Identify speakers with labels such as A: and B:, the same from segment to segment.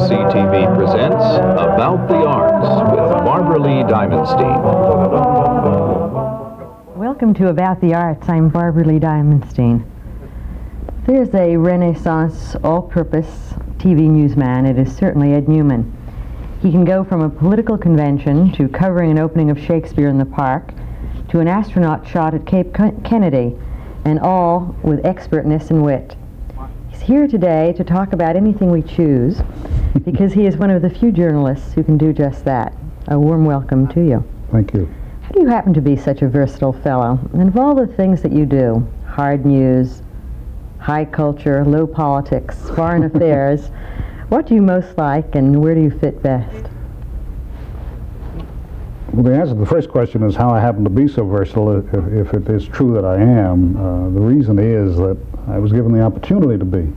A: NBC-TV presents About the Arts with Barbara Lee Diamonstein.
B: Welcome to About the Arts. I'm Barbara Lee Diamonstein. There's a Renaissance, all-purpose TV newsman. It is certainly Ed Newman. He can go from a political convention to covering an opening of Shakespeare in the Park to an astronaut shot at Cape Kennedy, and all with expertness and wit. He's here today to talk about anything we choose because he is one of the few journalists who can do just that. A warm welcome to you.
C: Thank you.
B: How do you happen to be such a versatile fellow? And of all the things that you do, hard news, high culture, low politics, foreign affairs, what do you most like and where do you fit best?
C: Well, the answer to the first question is how I happen to be so versatile, if it is true that I am. The reason is that I was given the opportunity to be.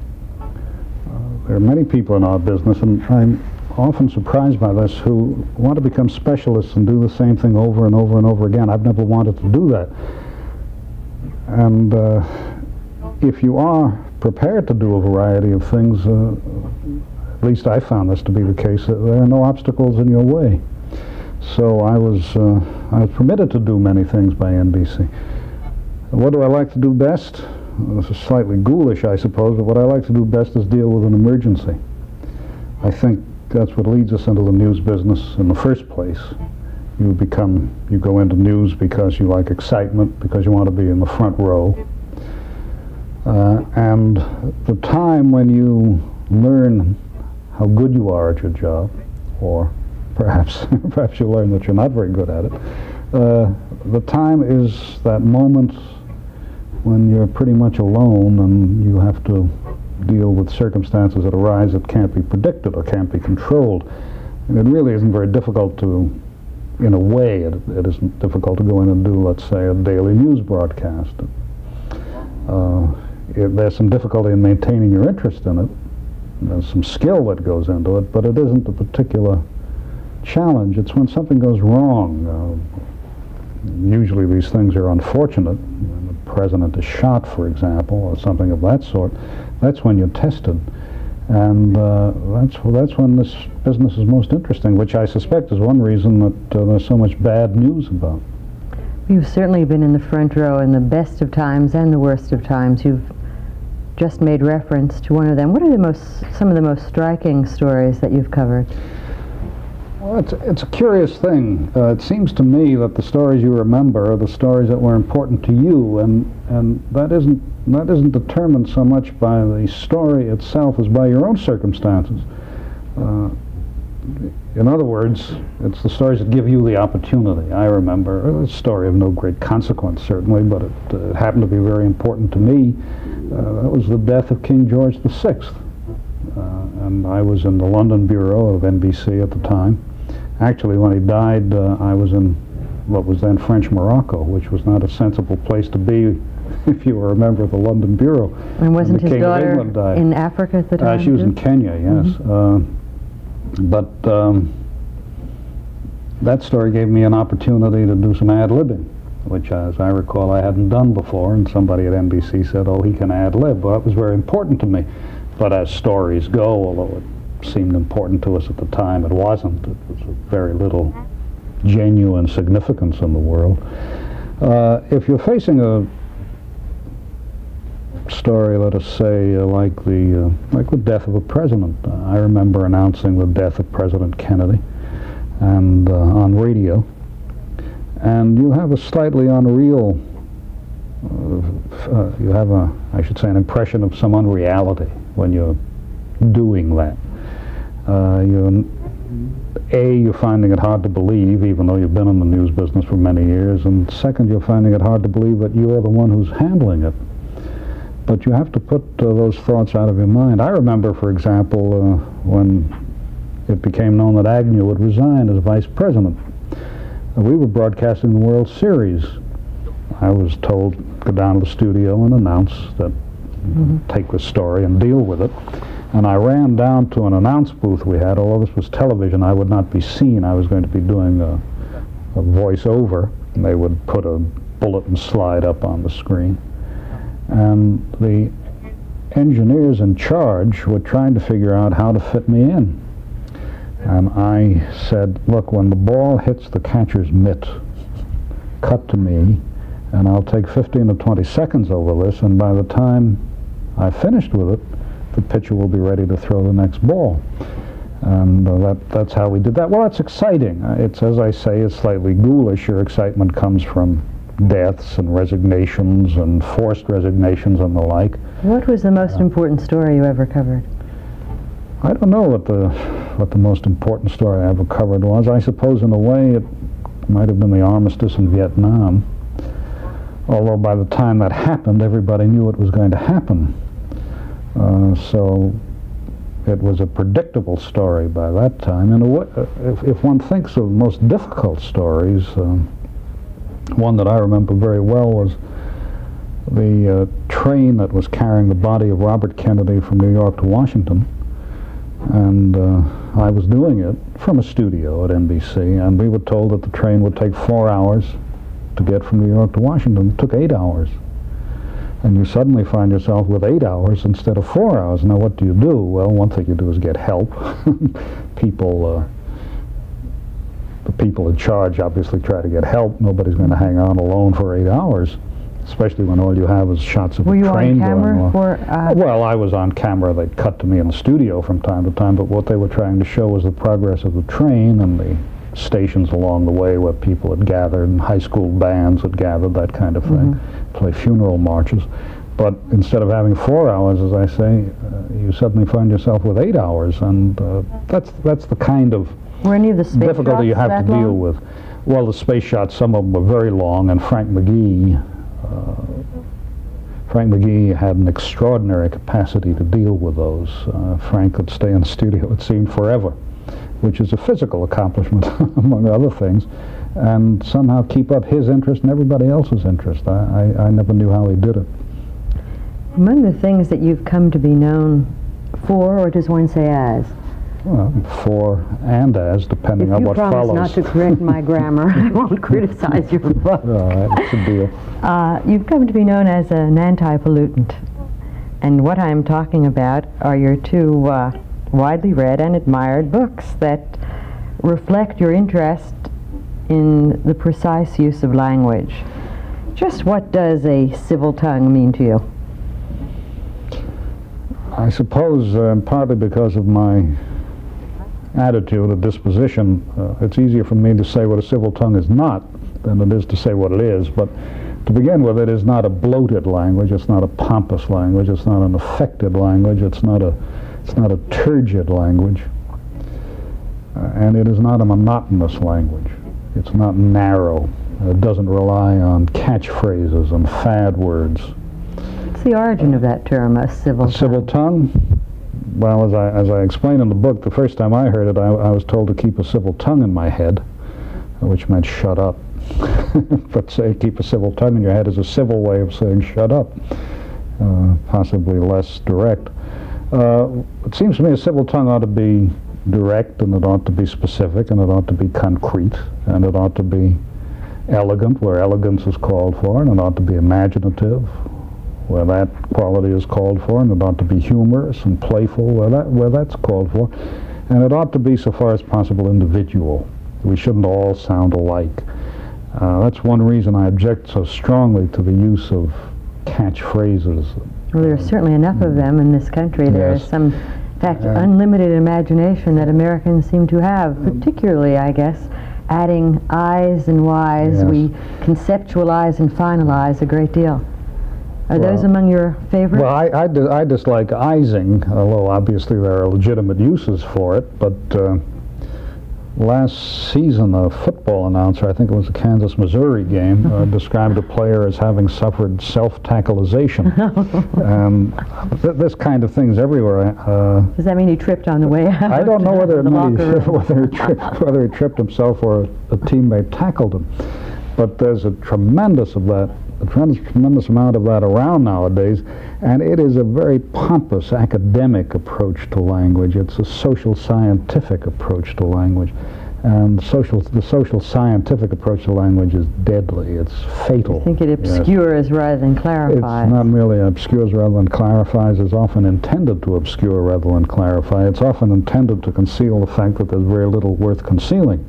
C: There are many people in our business, and I'm often surprised by this, who want to become specialists and do the same thing over and over and over again. I've never wanted to do that. And if you are prepared to do a variety of things, at least I found this to be the case, there are no obstacles in your way. So I was permitted to do many things by NBC. What do I like to do best? This is slightly ghoulish, I suppose, but what I like to do best is deal with an emergency. I think that's what leads us into the news business in the first place. You go into news because you like excitement, because you want to be in the front row. And the time when you learn how good you are at your job, or perhaps you learn that you're not very good at it. The time is that moment when you're pretty much alone and you have to deal with circumstances that arise that can't be predicted or can't be controlled. And it really isn't very difficult to, in a way, it isn't difficult to go in and do, let's say, a daily news broadcast. There's some difficulty in maintaining your interest in it. There's some skill that goes into it, but it isn't a particular challenge. It's when something goes wrong. Usually these things are unfortunate. When the president is shot, for example, or something of that sort, that's when you're tested. And that's when this business is most interesting, which I suspect is one reason that there's so much bad news about.
B: You've certainly been in the front row in the best of times and the worst of times. You've just made reference to one of them. What are some of the most striking stories that you've covered?
C: Well, it's a curious thing. It seems to me that the stories you remember are the stories that were important to you, and that isn't determined so much by the story itself as by your own circumstances. In other words, it's the stories that give you the opportunity. I remember a story of no great consequence, certainly, but it happened to be very important to me. That was the death of King George VI. And I was in the London bureau of NBC at the time. Actually, when he died, I was in what was then French Morocco, which was not a sensible place to be if you were a member of the London bureau.
B: And wasn't his daughter in Africa at the time?
C: She was in Kenya, yes. Mm-hmm. But that story gave me an opportunity to do some ad-libbing, which, as I recall, I hadn't done before, and somebody at NBC said, oh, he can ad-lib. Well, that was very important to me. But as stories go, although it seemed important to us at the time, it wasn't. It was very little genuine significance in the world. If you're facing a story, let us say, like the death of a president, I remember announcing the death of President Kennedy, and on radio, and you have a slightly unreal, you have I should say, an impression of some unreality when you're doing that. You're finding it hard to believe, even though you've been in the news business for many years, and second, you're finding it hard to believe that you're the one who's handling it. But you have to put those thoughts out of your mind. I remember, for example, when it became known that Agnew would resign as vice president. We were broadcasting the World Series. I was told, go down to the studio and announce that, take the story and deal with it. And I ran down to an announce booth we had. Although this was television, I would not be seen. I was going to be doing a voiceover, and they would put a bulletin slide up on the screen. And the engineers in charge were trying to figure out how to fit me in. And I said, look, when the ball hits the catcher's mitt, cut to me, and I'll take 15 to 20 seconds over this, and by the time I finished with it, the pitcher will be ready to throw the next ball. And that's how we did that. Well, it's exciting. It's, as I say, it's slightly ghoulish. Your excitement comes from deaths and resignations and forced resignations and the like.
B: What was the most important story you ever covered?
C: I don't know what the most important story I ever covered was. I suppose in a way it might have been the armistice in Vietnam. Although by the time that happened, everybody knew it was going to happen. So it was a predictable story by that time. In a way, if one thinks of most difficult stories, one that I remember very well was the train that was carrying the body of Robert Kennedy from New York to Washington. And I was doing it from a studio at NBC, and we were told that the train would take 4 hours to get from New York to Washington. It took 8 hours. And you suddenly find yourself with 8 hours instead of 4 hours. Now what do you do? Well, one thing you do is get help. The people in charge obviously try to get help. Nobody's going to hang on alone for 8 hours, especially when all you have is shots of the train going
B: Were you on camera for?
C: Well, I was on camera. They'd cut to me in the studio from time to time, but what they were trying to show was the progress of the train and the stations along the way where people had gathered and high school bands had gathered, that kind of thing, play funeral marches. But instead of having 4 hours, as I say, you suddenly find yourself with 8 hours, and that's the kind of
B: Were any of the space
C: difficulty you have to deal with. Well, the space shots, some of them were very long, and Frank McGee had an extraordinary capacity to deal with those. Frank could stay in the studio, it seemed, forever, which is a physical accomplishment, among other things, and somehow keep up his interest and everybody else's interest. I never knew how he did it.
B: Among the things that you've come to be known for, or does one say as?
C: Well, for and as, depending on what follows.
B: If you promise not to correct my grammar, I won't criticize your book.
C: All right, it's a deal.
B: You've come to be known as an anti-pollutant. And what I'm talking about are your two widely read and admired books that reflect your interest in the precise use of language. Just what does a civil tongue mean to you?
C: I suppose partly because of my attitude or disposition, it's easier for me to say what a civil tongue is not than it is to say what it is. But to begin with, it is not a bloated language, it's not a pompous language, it's not an affected language, it's not a turgid language, and it is not a monotonous language. It's not narrow. It doesn't rely on catchphrases and fad words.
B: What's the origin of that term, a civil tongue?
C: Civil tongue? Well, as I explain in the book, the first time I heard it, I was told to keep a civil tongue in my head, which meant shut up. But say keep a civil tongue in your head is a civil way of saying shut up, possibly less direct. It seems to me a civil tongue ought to be direct, and it ought to be specific, and it ought to be concrete, and it ought to be elegant where elegance is called for, and it ought to be imaginative where that quality is called for, and it ought to be humorous and playful where that's called for, and it ought to be, so far as possible, individual. We shouldn't all sound alike. That's one reason I object so strongly to the use of catchphrases.
B: Well, there are certainly enough of them in this country. There is some, in fact, unlimited imagination that Americans seem to have, particularly, I guess, adding I's and Y's.
C: Yes.
B: We conceptualize and finalize a great deal. Are those among your favorites?
C: Well, I dislike Izing, although obviously there are legitimate uses for it, but last season a football announcer, I think it was a Kansas-Missouri game, described a player as having suffered self-tackleization. And this kind of thing's everywhere.
B: Does that mean he tripped on the way out?
C: I don't know whether it meant whether he tripped himself or a teammate tackled him. But there's a tremendous amount of that around nowadays, and it is a very pompous academic approach to language. It's a social scientific approach to language, And the social scientific approach to language is deadly. It's fatal.
B: I think it obscures rather than clarifies.
C: It's not merely obscures rather than clarifies. It's often intended to obscure rather than clarify. It's often intended to conceal the fact that there's very little worth concealing.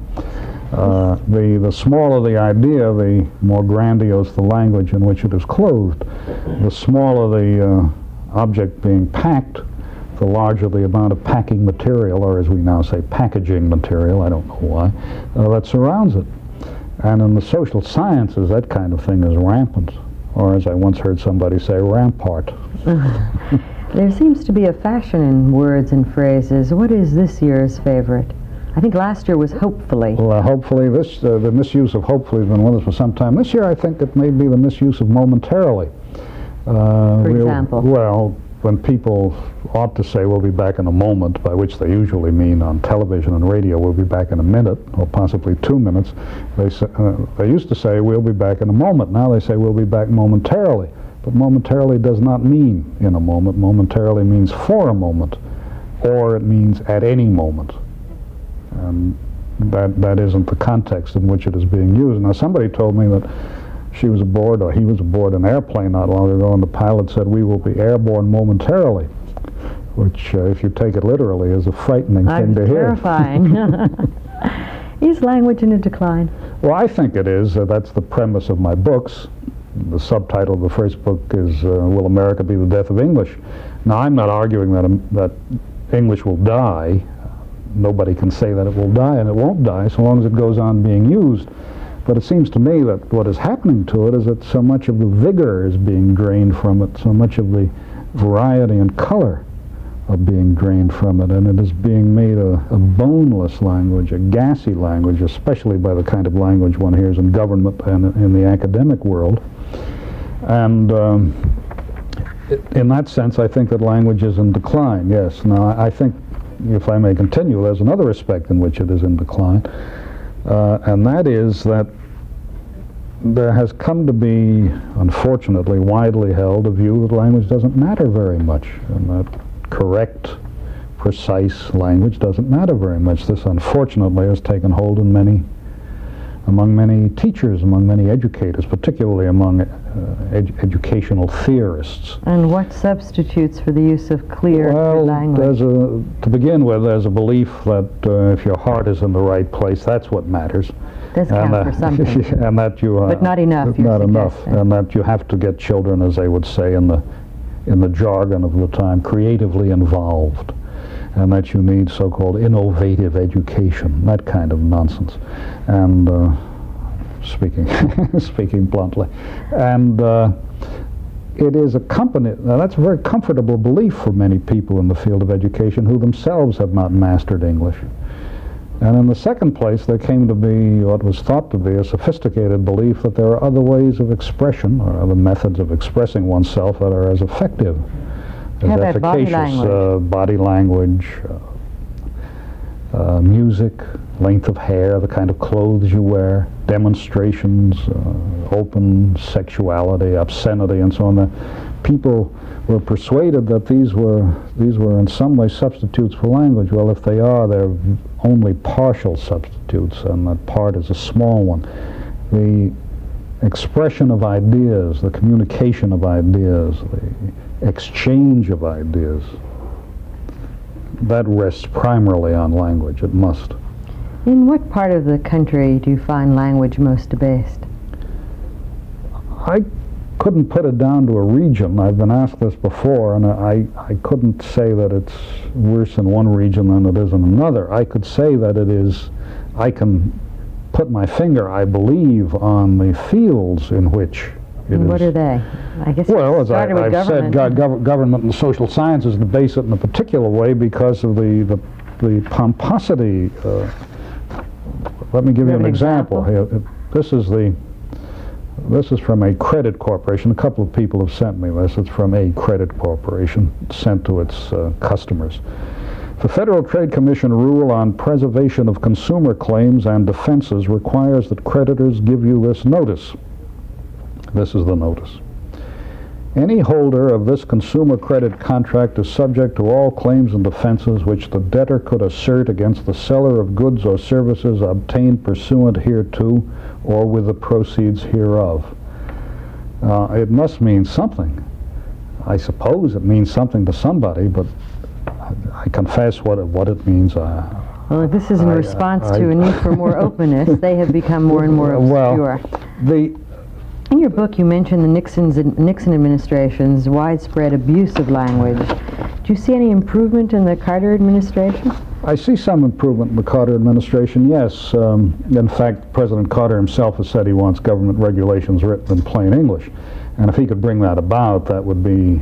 C: The smaller the idea, the more grandiose the language in which it is clothed. The smaller the object being packed, the larger the amount of packing material, or as we now say, packaging material, I don't know why, that surrounds it. And in the social sciences, that kind of thing is rampant, or as I once heard somebody say, rampart.
B: There seems to be a fashion in words and phrases. What is this year's favorite? I think last year was hopefully.
C: Well, hopefully, the misuse of hopefully has been with us for some time. This year, I think it may be the misuse of momentarily.
B: For example?
C: Well, when people ought to say we'll be back in a moment, by which they usually mean on television and radio we'll be back in a minute, or possibly 2 minutes, they used to say we'll be back in a moment. Now they say we'll be back momentarily. But momentarily does not mean in a moment. Momentarily means for a moment, or it means at any moment. And that isn't the context in which it is being used. Now somebody told me that she was aboard, or he was aboard an airplane not long ago, and the pilot said, "We will be airborne momentarily," which, if you take it literally, is a frightening thing to hear.
B: Terrifying. Is language in a decline?
C: Well, I think it is. That's the premise of my books. The subtitle of the first book is, Will America Be the Death of English? Now, I'm not arguing that English will die. Nobody can say that it will die, and it won't die so long as it goes on being used. But it seems to me that what is happening to it is that so much of the vigor is being drained from it, so much of the variety and color are being drained from it, and it is being made a boneless language, a gassy language, especially by the kind of language one hears in government and in the academic world. And in that sense, I think that language is in decline, yes. Now, I think, if I may continue, there's another aspect in which it is in decline. And that is that there has come to be, unfortunately, widely held a view that language doesn't matter very much, and that correct, precise language doesn't matter very much. This, unfortunately, has taken hold in among many teachers, among many educators, particularly among educational theorists.
B: And what substitutes for the use of clear language?
C: To begin with, there's a belief that if your heart is in the right place, that's what matters.
B: Does count for something.
C: And that you
B: but not enough.
C: Not enough, and that you have to get children, as they would say in the jargon of the time, creatively involved, and that you need so-called innovative education, that kind of nonsense. And speaking bluntly, and it is accompanied. Now, that's a very comfortable belief for many people in the field of education who themselves have not mastered English. And in the second place, there came to be what was thought to be a sophisticated belief that there are other ways of expression, or other methods of expressing oneself that are as effective, as efficacious. Body language, music, length of hair, the kind of clothes you wear, demonstrations, open sexuality, obscenity, and so on. That people were persuaded that these were in some way substitutes for language. Well, if they are, they're only partial substitutes, and that part is a small one. The expression of ideas, the communication of ideas, the exchange of ideas, that rests primarily on language. It must.
B: In what part of the country do you find language most debased?
C: I couldn't put it down to a region. I've been asked this before, and I couldn't say that it's worse in one region than it is in another. I could say that it is, I can put my finger, I believe, on the fields in which it is.
B: What are they? I guess
C: well, as
B: I've
C: said, government and social sciences debase it in a particular way because of the pomposity. Let me give you an example here. This is from a credit corporation. A couple of people have sent me this. It's from a credit corporation sent to its customers. The Federal Trade Commission rule on preservation of consumer claims and defenses requires that creditors give you this notice. This is the notice. Any holder of this consumer credit contract is subject to all claims and defenses which the debtor could assert against the seller of goods or services obtained pursuant hereto or with the proceeds hereof. It must mean something. I suppose it means something to somebody, but I confess what it means.
B: Well, if this is in response to a need for more openness, they have become more and more obscure.
C: Well,
B: in your book, you mentioned the Nixon administration's widespread abuse of language. Do you see any improvement in the Carter administration?
C: I see some improvement in the Carter administration, yes. In fact, President Carter himself has said he wants government regulations written in plain English. And if he could bring that about, that would be,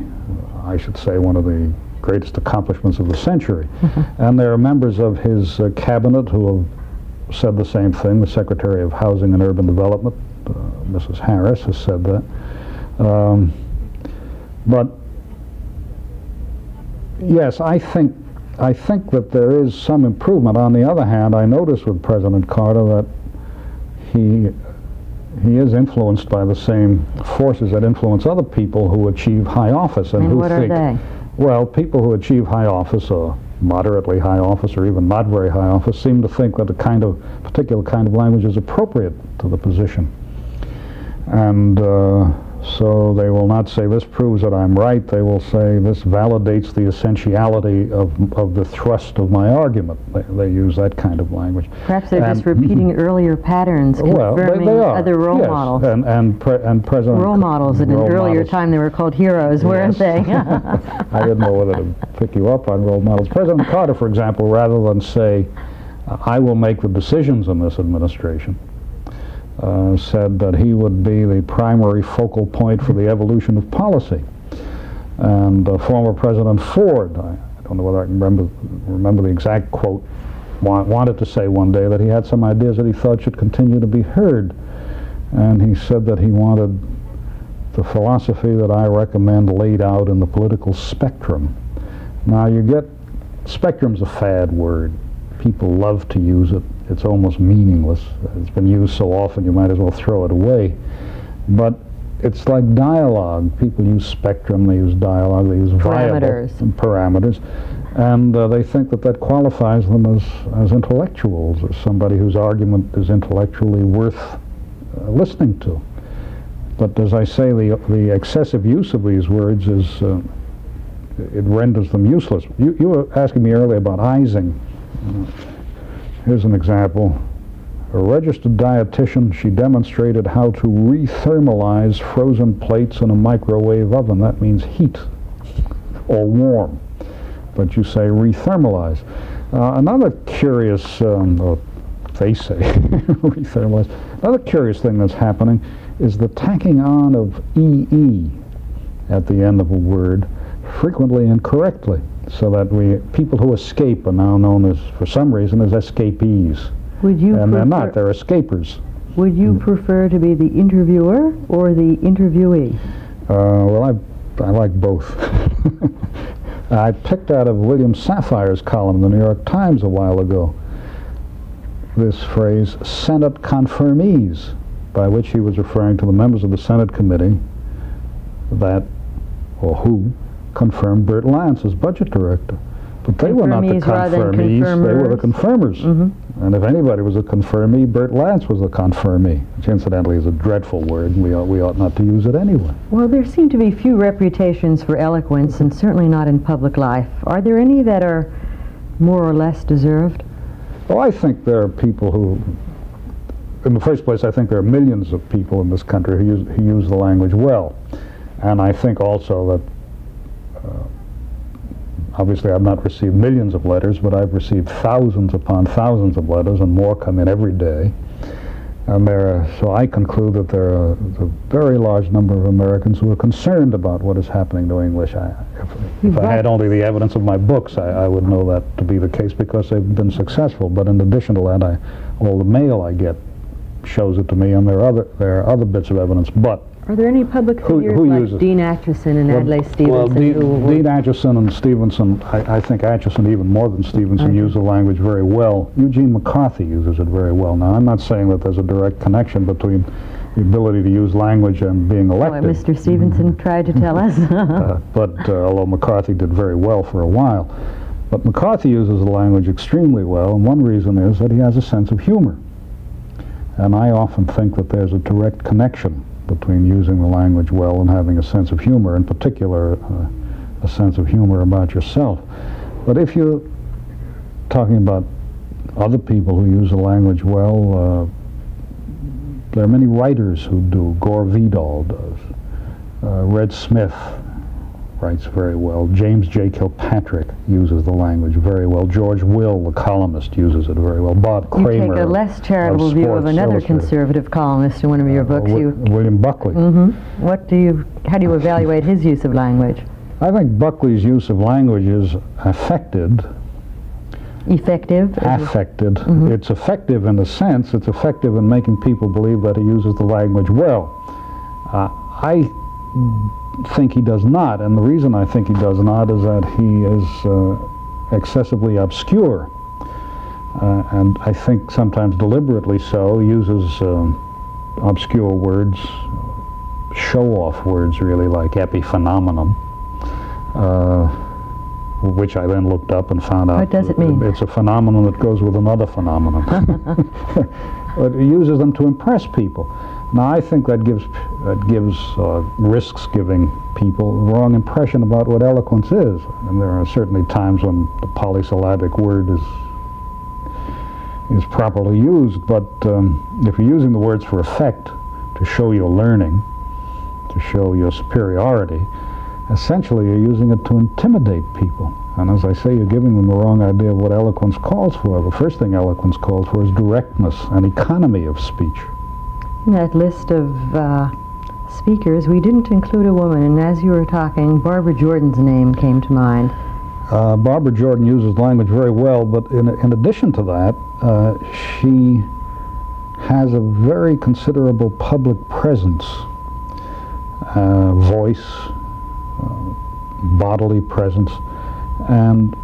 C: I should say, one of the greatest accomplishments of the century. And there are members of his cabinet who have said the same thing. The Secretary of Housing and Urban Development, Mrs. Harris, has said that. But yes, I think that there is some improvement. On the other hand, I noticed with President Carter that he is influenced by the same forces that influence other people who achieve high office.
B: And who what are they?
C: Well, people who achieve high office or moderately high office or even not very high office seem to think that a particular kind of language is appropriate to the position. And so they will not say, this proves that I'm right. They will say, this validates the essentiality of the thrust of my argument. They use that kind of language.
B: Perhaps they're just repeating earlier patterns, confirming
C: they are.
B: other role models.
C: And President...
B: Role models. At an earlier time they were called heroes, weren't they?
C: I didn't know whether to pick you up on role models. President Carter, for example, rather than say, I will make the decisions in this administration, said that he would be the primary focal point for the evolution of policy. And former President Ford, I don't know whether I can remember the exact quote, wanted to say one day that he had some ideas that he thought should continue to be heard. And he said that he wanted the philosophy that I recommend laid out in the political spectrum. Now spectrum's a fad word. People love to use it. It's almost meaningless. It's been used so often you might as well throw it away. But it's like dialogue. People use spectrum, they use dialogue, they use parameters. And they think that qualifies them as intellectuals, or somebody whose argument is intellectually worth listening to. But as I say, the excessive use of these words it renders them useless. You were asking me earlier about Ising. Here's an example. A registered dietitian, she demonstrated how to rethermalize frozen plates in a microwave oven. That means heat or warm, but you say rethermalize. Another curious, they say rethermalize. Another curious thing that's happening is the tacking on of EE at the end of a word, frequently incorrectly, so that people who escape are now known as, for some reason, as escapees. And they're not, they're escapers.
B: Would you prefer to be the interviewer or the interviewee?
C: Well, I like both. I picked out of William Safire's column in the New York Times a while ago this phrase, Senate confirmees, by which he was referring to the members of the Senate committee who confirmed Bert Lance as budget director. But they were not the confirmees, they were the confirmers. And if anybody was a confirmee, Bert Lance was a confirmee, which incidentally is a dreadful word, and we ought not to use it anyway. Well,
B: there seem to be few reputations for eloquence, and certainly not in public life. Are there any that are more or less deserved?
C: Well, I think there are people who, in the first place, I think there are millions of people in this country who use the language well. And I think also that obviously, I've not received millions of letters, but I've received thousands upon thousands of letters, and more come in every day. And so I conclude that there are a very large number of Americans who are concerned about what is happening to English. If I had only the evidence of my books, I would know that to be the case because they've been successful. But in addition to that, all the mail I get shows it to me, and there are other bits of evidence. But
B: are there any public figures like Dean Acheson and Adlai Stevenson?
C: Well, Dean Acheson and Stevenson, I think Acheson even more than Stevenson, use the language very well. Eugene McCarthy uses it very well. Now, I'm not saying that there's a direct connection between the ability to use language and being elected.
B: Boy, Mr. Stevenson tried to tell us.
C: But although McCarthy did very well for a while. But McCarthy uses the language extremely well, and one reason is that he has a sense of humor. And I often think that there's a direct connection between using the language well and having a sense of humor, in particular a sense of humor about yourself. But if you're talking about other people who use the language well, there are many writers who do. Gore Vidal does. Red Smith writes very well. James J. Kilpatrick uses the language very well. George Will, the columnist, uses it very well. Bob Kramer.
B: You take a less charitable view of another conservative columnist in one of your books.
C: William Buckley.
B: Mm-hmm. How do you evaluate his use of language?
C: I think Buckley's use of language is affected.
B: Effective?
C: Affected.
B: Mm-hmm.
C: It's effective in a sense. It's effective in making people believe that he uses the language well. I think he does not, and the reason I think he does not is that he is excessively obscure, and I think sometimes deliberately so, uses obscure words, show-off words really, like epiphenomenon, which I then looked up and found out.
B: What does it mean?
C: It's a phenomenon that goes with another phenomenon. But he uses them to impress people. Now, I think that risks giving people the wrong impression about what eloquence is. And there are certainly times when the polysyllabic word is properly used, but if you're using the words for effect, to show your learning, to show your superiority, essentially you're using it to intimidate people. And as I say, you're giving them the wrong idea of what eloquence calls for. The first thing eloquence calls for is directness and economy of speech.
B: In that list of speakers, we didn't include a woman, and as you were talking, Barbara Jordan's name came to mind.
C: Barbara Jordan uses language very well, but in addition to that, she has a very considerable public presence, voice, bodily presence, and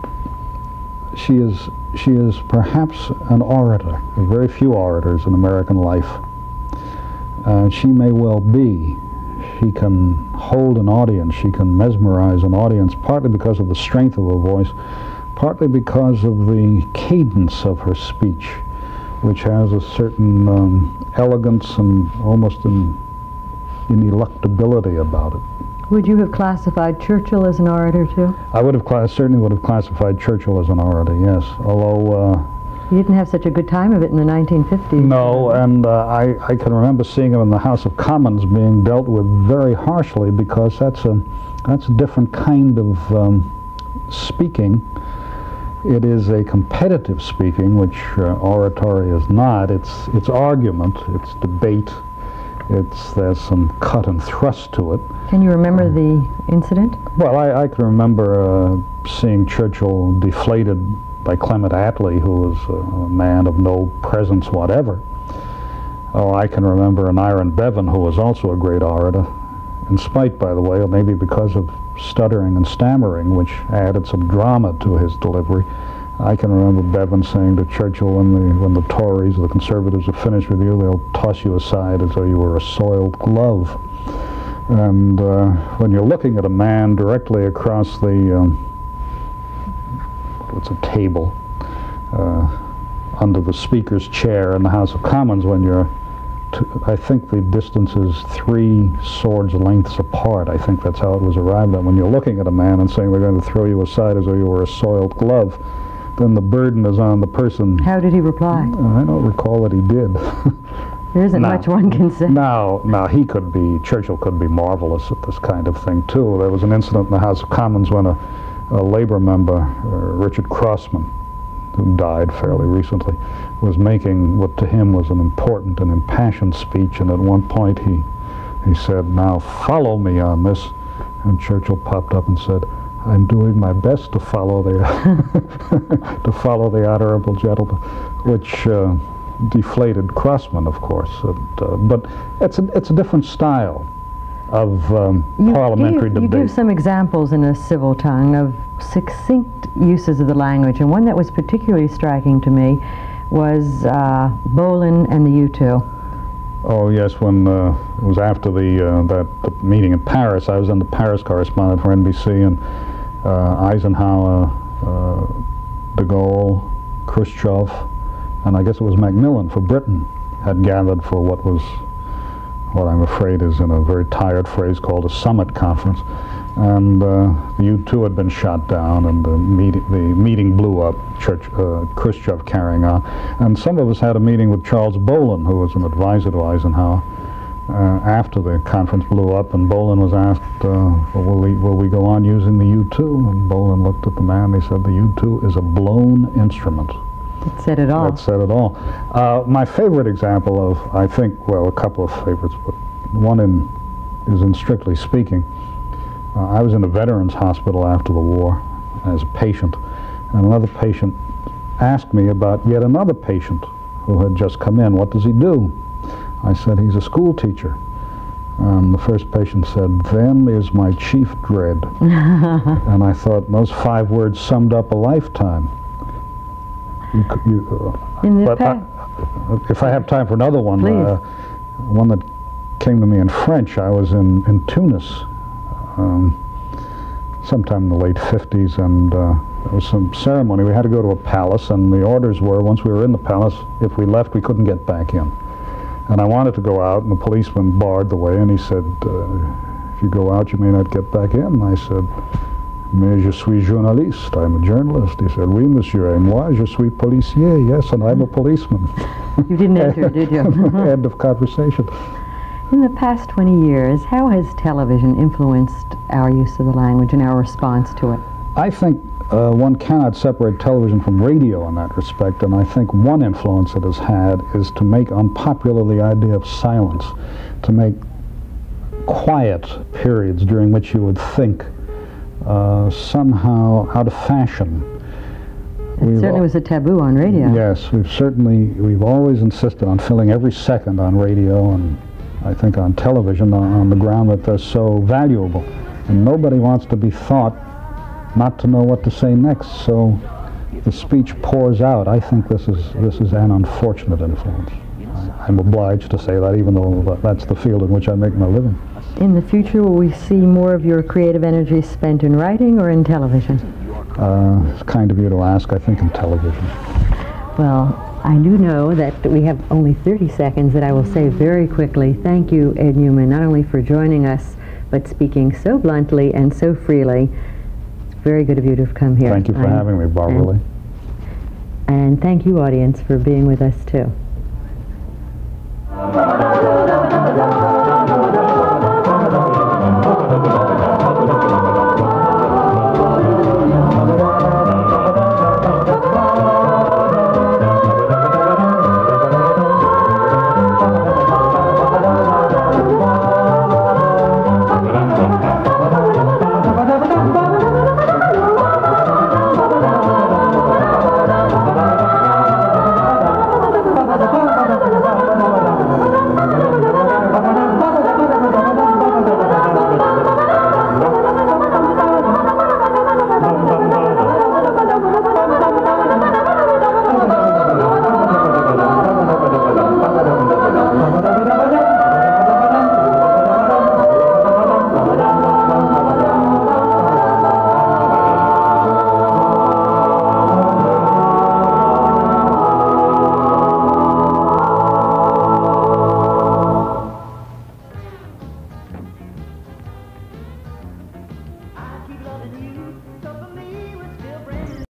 C: she is perhaps an orator. There are very few orators in American life. She may well be. She can hold an audience, she can mesmerize an audience, partly because of the strength of her voice, partly because of the cadence of her speech, which has a certain elegance and almost an ineluctability about it.
B: Would you have classified Churchill as an orator, too?
C: I would have certainly would have classified Churchill as an orator, yes, although
B: he didn't have such a good time of it in the 1950s.
C: No, and I can remember seeing him in the House of Commons being dealt with very harshly, because that's a different kind of speaking. It is a competitive speaking, which oratory is not. It's argument, it's debate, there's some cut and thrust to it.
B: Can you remember the incident?
C: Well, I can remember seeing Churchill deflated by Clement Attlee, who was a man of no presence whatever. Oh, I can remember an Aaron Bevan, who was also a great orator, in spite, by the way, or maybe because of stuttering and stammering, which added some drama to his delivery. I can remember Bevan saying to Churchill, when the Tories, the Conservatives, are finished with you, they'll toss you aside as though you were a soiled glove. And when you're looking at a man directly across the it's a table under the Speaker's chair in the House of Commons, when you're, I think the distance is 3 swords lengths apart. I think that's how it was arrived at. When you're looking at a man and saying they're going to throw you aside as though you were a soiled glove, then the burden is on the person. How
B: did he reply?
C: I don't recall that he did.
B: There isn't much one can say.
C: Now Churchill could be marvelous at this kind of thing too. There was an incident in the House of Commons when a Labor member, Richard Crossman, who died fairly recently, was making what to him was an important and impassioned speech, and at one point he said, "Now follow me on this," and Churchill popped up and said, "I'm doing my best to follow the to follow the honorable gentleman," which deflated Crossman, of course. But it's a different style of parliamentary debate.
B: You give some examples in a civil tongue of succinct uses of the language, and one that was particularly striking to me was Bolin and the U2.
C: Oh yes, when it was after the meeting in Paris. I was then the Paris correspondent for NBC, and Eisenhower, de Gaulle, Khrushchev, and I guess it was Macmillan for Britain had gathered for what I'm afraid is, in a very tired phrase, called a summit conference. And the U-2 had been shot down, and the meeting blew up, Khrushchev carrying on. And some of us had a meeting with Charles Bolin, who was an advisor to Eisenhower, after the conference blew up, and Bolin was asked, well, will we go on using the U-2? And Bolin looked at the man, and he said, the U-2 is a blown instrument.
B: It said it all.
C: That said it all. My favorite example of, I think, well, a couple of favorites, but one is in Strictly Speaking. I was in a veterans hospital after the war as a patient, and another patient asked me about yet another patient who had just come in. What does he do? I said, he's a school teacher. And the first patient said, them is my chief dread. And I thought those 5 words summed up a lifetime. If I have time for another one, one that came to me in French, I was in Tunis sometime in the late 50s, and there was some ceremony. We had to go to a palace, and the orders were, once we were in the palace, if we left, we couldn't get back in. And I wanted to go out, and the policeman barred the way, and he said, if you go out, you may not get back in. And I said, mais je suis journaliste, I'm a journalist. He said, oui, monsieur, et moi, je suis policier. Yes, and I'm a policeman.
B: You didn't enter, did you?
C: End of conversation.
B: In the past 20 years, how has television influenced our use of the language and our response to it?
C: I think one cannot separate television from radio in that respect, and I think one influence it has had is to make unpopular the idea of silence, to make quiet periods during which you would think somehow out of fashion.
B: It certainly was a taboo on radio.
C: Yes, we've always insisted on filling every second on radio, and I think on television, on the ground that they're so valuable. And nobody wants to be thought not to know what to say next, so the speech pours out. I think this is an unfortunate influence. I'm obliged to say that, even though that's the field in which I make my living.
B: In the future, will we see more of your creative energy spent in writing or in television?
C: It's kind of you to ask. I think in television.
B: Well, I do know that we have only 30 seconds that I will say very quickly. Thank you, Ed Newman, not only for joining us, but speaking so bluntly and so freely. It's very good of you to have come here.
C: Thank you for having me, Barbara Lee.
B: And thank you, audience, for being with us, too.